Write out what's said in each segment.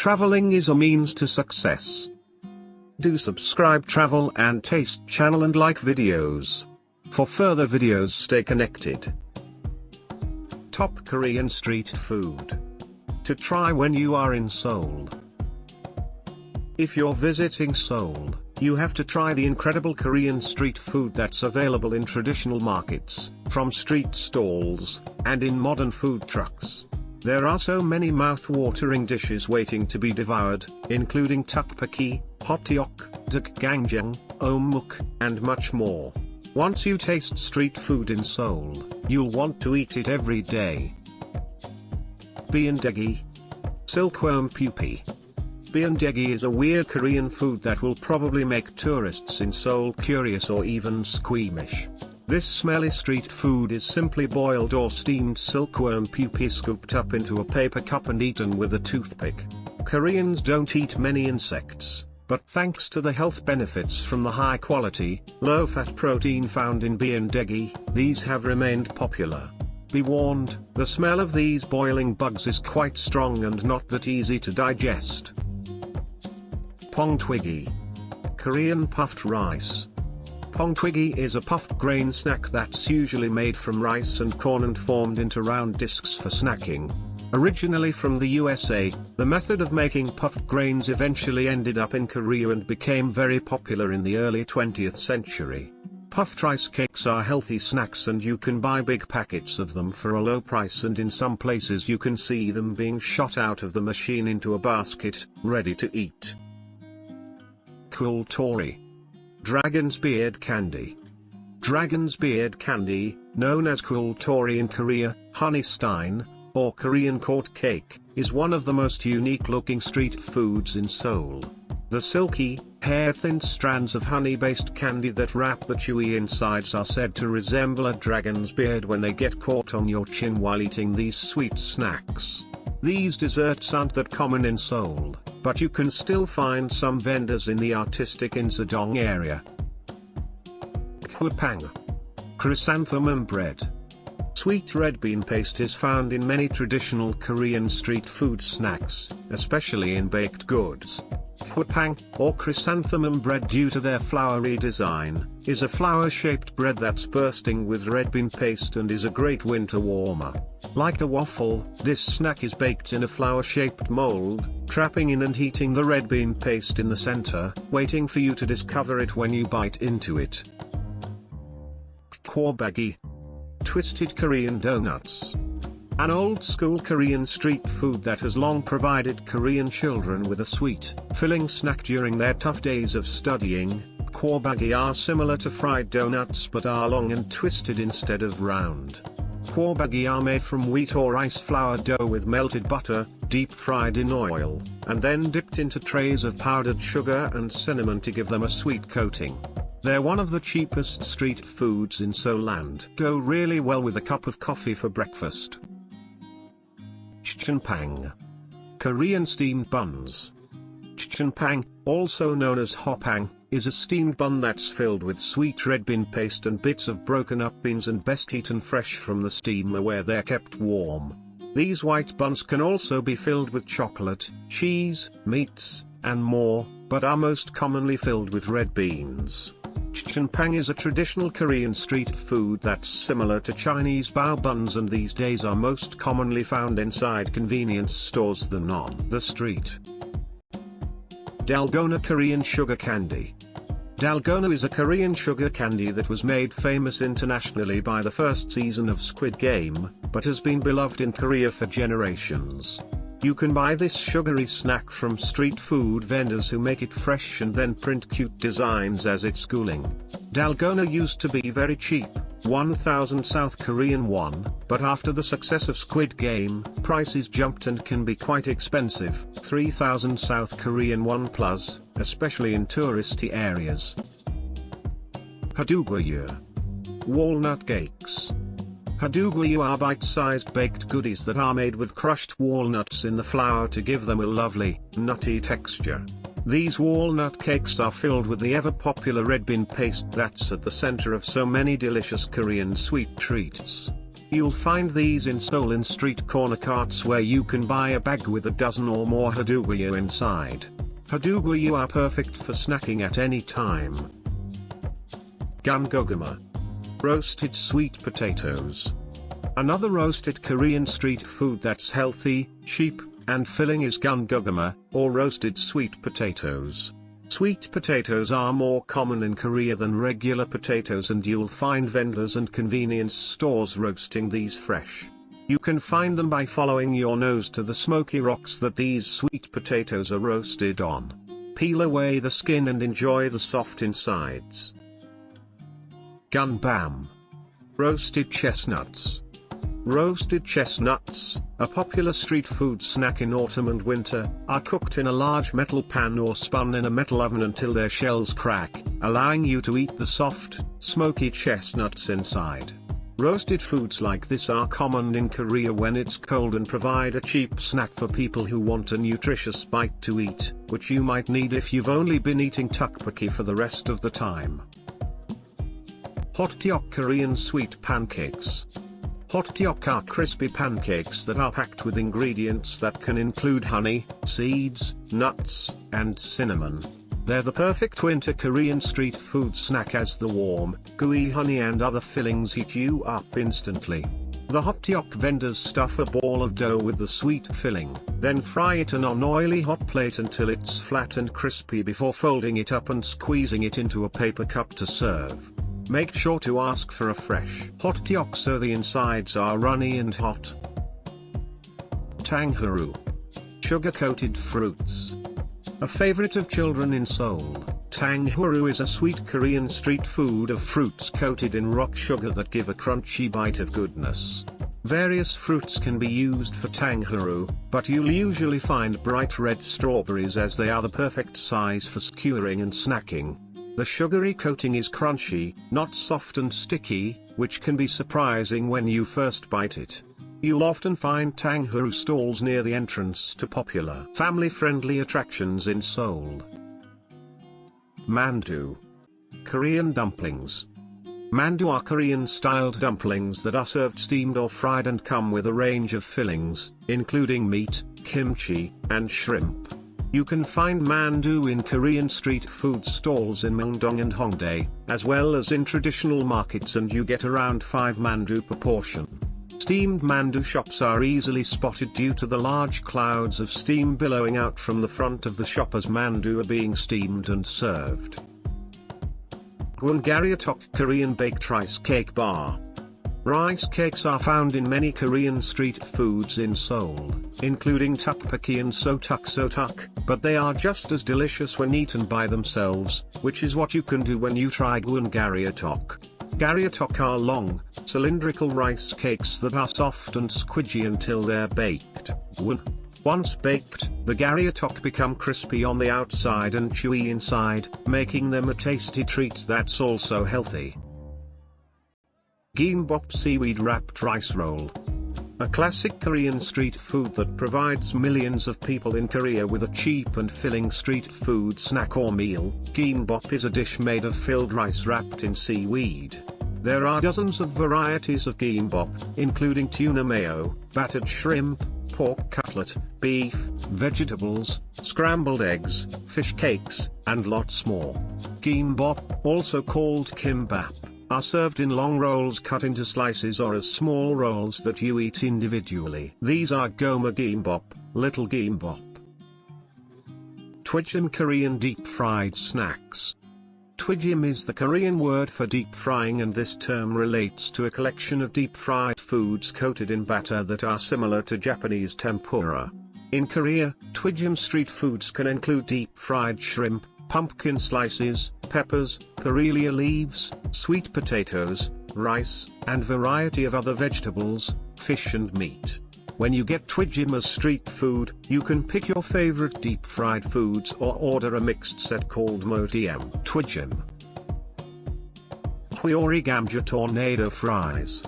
Traveling is a means to success. Do subscribe Travel and Taste channel and like videos. For further videos, stay connected. Top Korean street food to try when you are in Seoul. If you're visiting Seoul, you have to try the incredible Korean street food that's available in traditional markets, from street stalls, and in modern food trucks. There are so many mouth-watering dishes waiting to be devoured, including tteokbokki, Hotteok, Dak-Kkochi, Eomuk, and much more. Once you taste street food in Seoul, you'll want to eat it every day. Beondegi. Silkworm pupae. Beondegi is a weird Korean food that will probably make tourists in Seoul curious or even squeamish. This smelly street food is simply boiled or steamed silkworm pupae scooped up into a paper cup and eaten with a toothpick. Koreans don't eat many insects, but thanks to the health benefits from the high-quality, low-fat protein found in Beondegi, these have remained popular. Be warned, the smell of these boiling bugs is quite strong and not that easy to digest. Ppeongtwigi. Korean puffed rice. Ppeongtwigi is a puffed grain snack that's usually made from rice and corn and formed into round discs for snacking. Originally from the USA, the method of making puffed grains eventually ended up in Korea and became very popular in the early 20th century. Puffed rice cakes are healthy snacks and you can buy big packets of them for a low price, and in some places you can see them being shot out of the machine into a basket, ready to eat. Kkul-Tarae. Dragon's beard candy. Dragon's beard candy, known as Kkul-Tarae in Korea, honeystein, or Korean court cake, is one of the most unique-looking street foods in Seoul. The silky, hair-thin strands of honey-based candy that wrap the chewy insides are said to resemble a dragon's beard when they get caught on your chin while eating these sweet snacks. These desserts aren't that common in Seoul, but you can still find some vendors in the artistic Insadong area. Kkwabaegi. Chrysanthemum bread. Sweet red bean paste is found in many traditional Korean street food snacks, especially in baked goods. Kkwabaegi, or chrysanthemum bread due to their flowery design, is a flower-shaped bread that's bursting with red bean paste and is a great winter warmer. Like a waffle, this snack is baked in a flower-shaped mold, trapping in and heating the red bean paste in the center, waiting for you to discover it when you bite into it. Kkwabaegi. Twisted Korean donuts. An old-school Korean street food that has long provided Korean children with a sweet, filling snack during their tough days of studying. Kkwabaegi are similar to fried donuts but are long and twisted instead of round. Kkwabaegi are made from wheat or rice flour dough with melted butter, deep-fried in oil, and then dipped into trays of powdered sugar and cinnamon to give them a sweet coating. They're one of the cheapest street foods in Seoul and go really well with a cup of coffee for breakfast. Jjinppang. Korean steamed buns. Jjinppang, also known as Hotteok, is a steamed bun that's filled with sweet red bean paste and bits of broken up beans and best eaten fresh from the steamer where they're kept warm. These white buns can also be filled with chocolate, cheese, meats, and more, but are most commonly filled with red beans. Jjinppang is a traditional Korean street food that's similar to Chinese bao buns and these days are most commonly found inside convenience stores than on the street. Dalgona Korean sugar candy. Dalgona is a Korean sugar candy that was made famous internationally by the first season of Squid Game, but has been beloved in Korea for generations. You can buy this sugary snack from street food vendors who make it fresh and then print cute designs as it's cooling. Dalgona used to be very cheap, 1,000 South Korean won, but after the success of Squid Game, prices jumped and can be quite expensive, 3,000 South Korean won plus, especially in touristy areas. Hodu-Gwaja. Walnut cakes. Hodu-Gwaja are bite-sized baked goodies that are made with crushed walnuts in the flour to give them a lovely, nutty texture. These walnut cakes are filled with the ever-popular red bean paste that's at the center of so many delicious Korean sweet treats. You'll find these in Seoul in street corner carts where you can buy a bag with a dozen or more Hodu-Gwaja inside. Hodu-Gwaja are perfect for snacking at any time. Gun-Goguma. Roasted sweet potatoes. Another roasted Korean street food that's healthy, cheap, and filling is Gun-Goguma, or roasted sweet potatoes. Sweet potatoes are more common in Korea than regular potatoes, and you'll find vendors and convenience stores roasting these fresh. You can find them by following your nose to the smoky rocks that these sweet potatoes are roasted on. Peel away the skin and enjoy the soft insides. Gimbap. Roasted chestnuts. Roasted chestnuts, a popular street food snack in autumn and winter, are cooked in a large metal pan or spun in a metal oven until their shells crack, allowing you to eat the soft, smoky chestnuts inside. Roasted foods like this are common in Korea when it's cold and provide a cheap snack for people who want a nutritious bite to eat, which you might need if you've only been eating tteokbokki for the rest of the time. Hotteok Korean sweet pancakes. Hotteok are crispy pancakes that are packed with ingredients that can include honey, seeds, nuts, and cinnamon. They're the perfect winter Korean street food snack as the warm, gooey honey and other fillings heat you up instantly. The Hotteok vendors stuff a ball of dough with the sweet filling, then fry it on an oily hot plate until it's flat and crispy before folding it up and squeezing it into a paper cup to serve. Make sure to ask for a fresh Hotteok so the insides are runny and hot. Tanghuru. Sugar-coated fruits. A favorite of children in Seoul, Tanghuru is a sweet Korean street food of fruits coated in rock sugar that give a crunchy bite of goodness. Various fruits can be used for Tanghuru, but you'll usually find bright red strawberries as they are the perfect size for skewering and snacking. The sugary coating is crunchy, not soft and sticky, which can be surprising when you first bite it. You'll often find Tanghuru stalls near the entrance to popular family-friendly attractions in Seoul. Mandu. Korean dumplings. Mandu are Korean-styled dumplings that are served steamed or fried and come with a range of fillings, including meat, kimchi, and shrimp. You can find mandu in Korean street food stalls in Myeongdong and Hongdae, as well as in traditional markets, and you get around 5 mandu per portion. Steamed mandu shops are easily spotted due to the large clouds of steam billowing out from the front of the shop as mandu are being steamed and served. Guwun Garaetteok Korean baked rice cake bar. Rice cakes are found in many Korean street foods in Seoul, including tteokbokki and So-Tteok So-Tteok, but they are just as delicious when eaten by themselves, which is what you can do when you try Guwun Garaetteok. Garaetteok are long, cylindrical rice cakes that are soft and squidgy until they're baked. Once baked, the Garaetteok become crispy on the outside and chewy inside, making them a tasty treat that's also healthy. Gimbap seaweed wrapped rice roll. A classic Korean street food that provides millions of people in Korea with a cheap and filling street food snack or meal. Gimbap is a dish made of filled rice wrapped in seaweed. There are dozens of varieties of gimbap, including tuna mayo, battered shrimp, pork cutlet, beef, vegetables, scrambled eggs, fish cakes, and lots more. Gimbap, also called kimbap, are served in long rolls cut into slices or as small rolls that you eat individually. These are goma gimbap, little gimbap. Twigim Korean deep fried snacks. Twigim is the Korean word for deep frying, and this term relates to a collection of deep fried foods coated in batter that are similar to Japanese tempura. In Korea, Twigim street foods can include deep fried shrimp, pumpkin slices, peppers, perilla leaves, sweet potatoes, rice, and variety of other vegetables, fish and meat. When you get Twigim as street food, you can pick your favorite deep fried foods or order a mixed set called Modiem Twigim. Hweori Gamja tornado fries.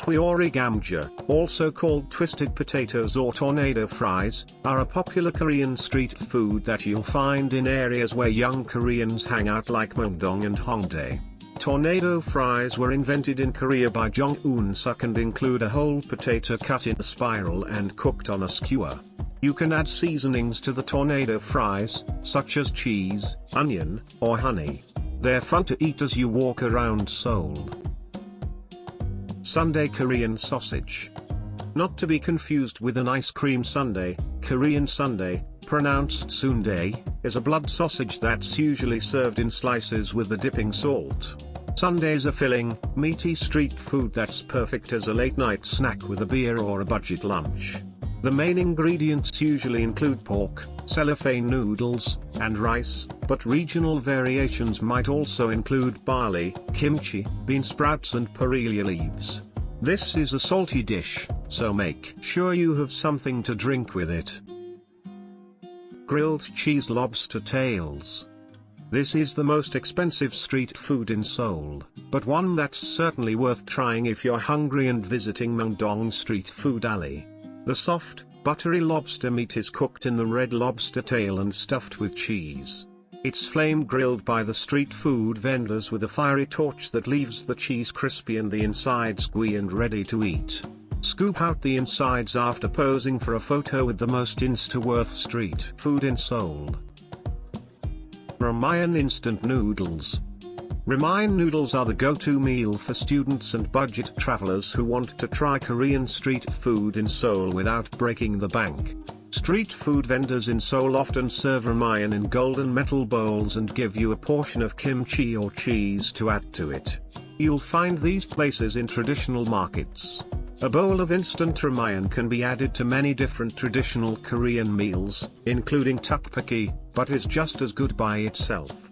Hweori Gamja, also called twisted potatoes or tornado fries, are a popular Korean street food that you'll find in areas where young Koreans hang out like Myeongdong and Hongdae. Tornado fries were invented in Korea by Jong Un-suk and include a whole potato cut in a spiral and cooked on a skewer. You can add seasonings to the tornado fries, such as cheese, onion, or honey. They're fun to eat as you walk around Seoul. Sundae Korean sausage. Not to be confused with an ice cream sundae, Korean sundae, pronounced Sundae, is a blood sausage that's usually served in slices with the dipping salt. Sundaes are filling, meaty street food that's perfect as a late-night snack with a beer or a budget lunch. The main ingredients usually include pork, cellophane noodles, and rice, but regional variations might also include barley, kimchi, bean sprouts and perilla leaves. This is a salty dish, so make sure you have something to drink with it. Grilled cheese lobster tails. This is the most expensive street food in Seoul, but one that's certainly worth trying if you're hungry and visiting Myeongdong Street Food Alley. The soft, buttery lobster meat is cooked in the red lobster tail and stuffed with cheese. It's flame grilled by the street food vendors with a fiery torch that leaves the cheese crispy and the insides gooey and ready to eat. Scoop out the insides after posing for a photo with the most insta-worth street food in Seoul. Ramyeon instant noodles. Ramyeon noodles are the go-to meal for students and budget travelers who want to try Korean street food in Seoul without breaking the bank. Street food vendors in Seoul often serve ramyeon in golden metal bowls and give you a portion of kimchi or cheese to add to it. You'll find these places in traditional markets. A bowl of instant ramyeon can be added to many different traditional Korean meals, including tteokbokki, but is just as good by itself.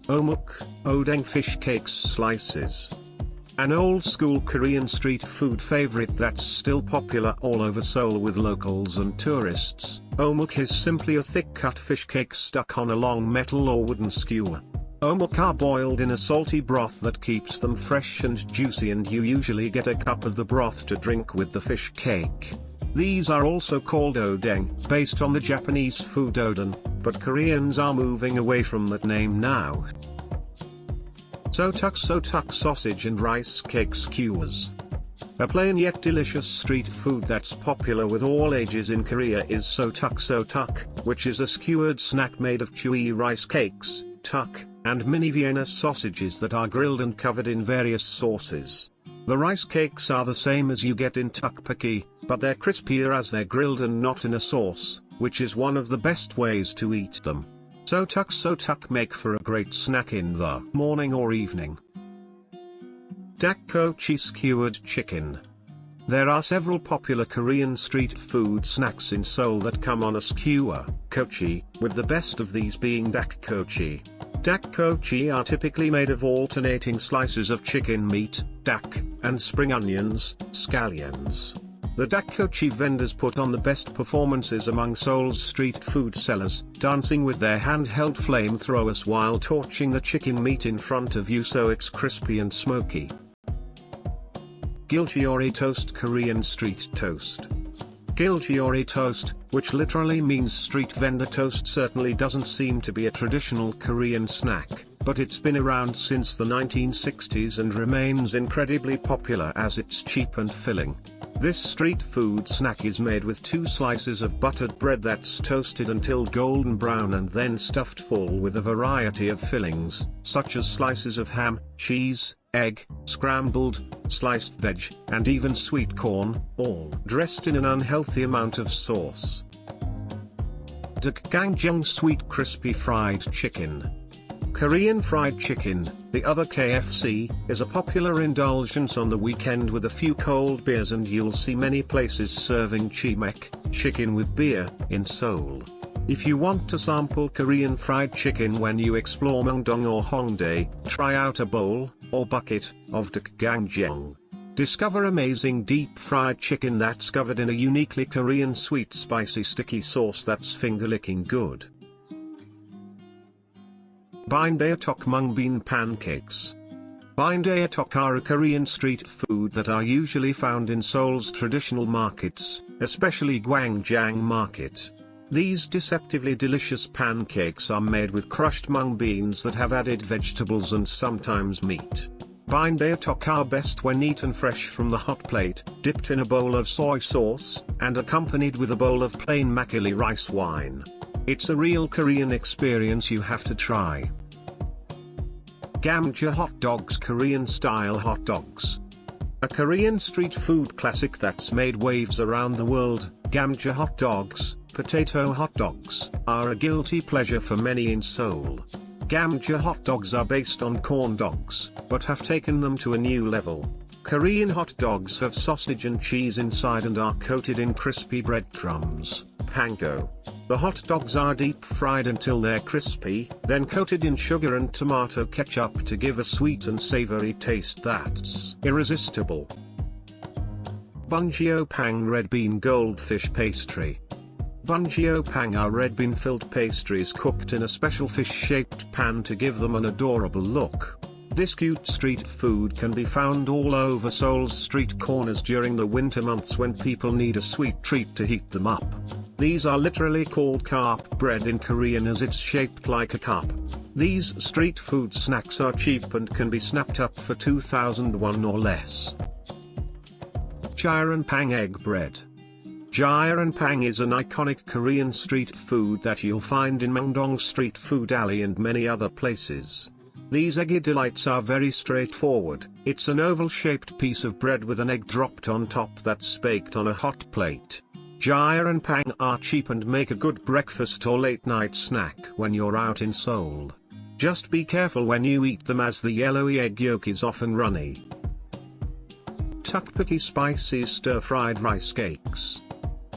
Eomuk, Odeng fish cakes slices. An old-school Korean street food favorite that's still popular all over Seoul with locals and tourists, Eomuk is simply a thick-cut fish cake stuck on a long metal or wooden skewer. Eomuk are boiled in a salty broth that keeps them fresh and juicy, and you usually get a cup of the broth to drink with the fish cake. These are also called odeng, based on the Japanese food oden, but Koreans are moving away from that name now. So-Tteok So-Tteok sausage and rice cake skewers. A plain yet delicious street food that's popular with all ages in Korea is So-Tteok So-Tteok, which is a skewered snack made of chewy rice cakes, tteok, and mini Vienna sausages that are grilled and covered in various sauces. The rice cakes are the same as you get in tteokbokki, but they're crispier as they're grilled and not in a sauce, which is one of the best ways to eat them. So-Tteok So-Tteok make for a great snack in the morning or evening. Dak-Kkochi skewered chicken. There are several popular Korean street food snacks in Seoul that come on a skewer, kochi, with the best of these being Dak-Kkochi. Dak-Kkochi are typically made of alternating slices of chicken meat, dak, and spring onions, scallions. The Dak-Kkochi vendors put on the best performances among Seoul's street food sellers, dancing with their handheld flamethrowers while torching the chicken meat in front of you so it's crispy and smoky. Gilgeori Toast Korean street toast. Gilgeori Toast, which literally means street vendor toast, certainly doesn't seem to be a traditional Korean snack, but it's been around since the 1960s and remains incredibly popular as it's cheap and filling. This street food snack is made with 2 slices of buttered bread that's toasted until golden brown and then stuffed full with a variety of fillings, such as slices of ham, cheese, egg, scrambled, sliced veg, and even sweet corn, all dressed in an unhealthy amount of sauce. Dak-Kkochi sweet crispy fried chicken. Korean fried chicken, the other KFC, is a popular indulgence on the weekend with a few cold beers, and you'll see many places serving chimek, chicken with beer, in Seoul. If you want to sample Korean fried chicken when you explore Myeongdong or Hongdae, try out a bowl, or bucket, of Dak-Kkochi. Discover amazing deep-fried chicken that's covered in a uniquely Korean sweet spicy sticky sauce that's finger-licking good. Bungeo-Ppang mung bean pancakes. Bungeo-Ppang are a Korean street food that are usually found in Seoul's traditional markets, especially Gwangjang Market. These deceptively delicious pancakes are made with crushed mung beans that have added vegetables and sometimes meat. Bungeo-Ppang are best when eaten fresh from the hot plate, dipped in a bowl of soy sauce, and accompanied with a bowl of plain makgeolli rice wine. It's a real Korean experience you have to try. Gamja Hot Dogs, Korean-style hot dogs. A Korean street food classic that's made waves around the world, Gamja Hot Dogs, potato hot dogs, are a guilty pleasure for many in Seoul. Gamja hot dogs are based on corn dogs, but have taken them to a new level. Korean hot dogs have sausage and cheese inside and are coated in crispy breadcrumbs, panko. The hot dogs are deep fried until they're crispy, then coated in sugar and tomato ketchup to give a sweet and savory taste that's irresistible. Bungeo-Ppang red bean goldfish pastry. Bungeo-Ppang are red bean filled pastries cooked in a special fish-shaped pan to give them an adorable look. This cute street food can be found all over Seoul's street corners during the winter months when people need a sweet treat to heat them up. These are literally called carp bread in Korean as it's shaped like a cup. These street food snacks are cheap and can be snapped up for 2,001 or less. Gyeran-Ppang egg bread. Gyeran-Ppang is an iconic Korean street food that you'll find in Myeongdong Street Food Alley and many other places. These eggy delights are very straightforward. It's an oval-shaped piece of bread with an egg dropped on top that's baked on a hot plate. Gyeran-Ppang are cheap and make a good breakfast or late-night snack when you're out in Seoul. Just be careful when you eat them as the yellowy egg yolk is often runny. Tteokbokki spicy stir-fried rice cakes.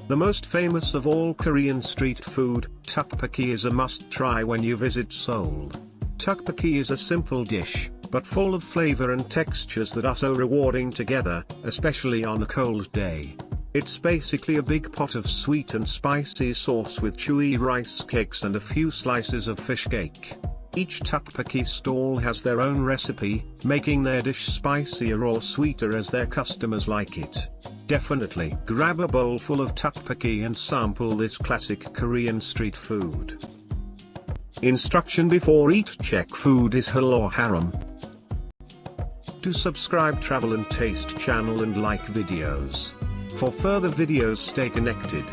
The most famous of all Korean street food, tteokbokki is a must-try when you visit Seoul. Tteokbokki is a simple dish, but full of flavor and textures that are so rewarding together, especially on a cold day. It's basically a big pot of sweet and spicy sauce with chewy rice cakes and a few slices of fish cake. Each tteokbokki stall has their own recipe, making their dish spicier or sweeter as their customers like it. Definitely grab a bowl full of tteokbokki and sample this classic Korean street food. Instruction before eat: check food is halal or haram. Do subscribe Travel and Taste channel and like videos. For further videos, stay connected.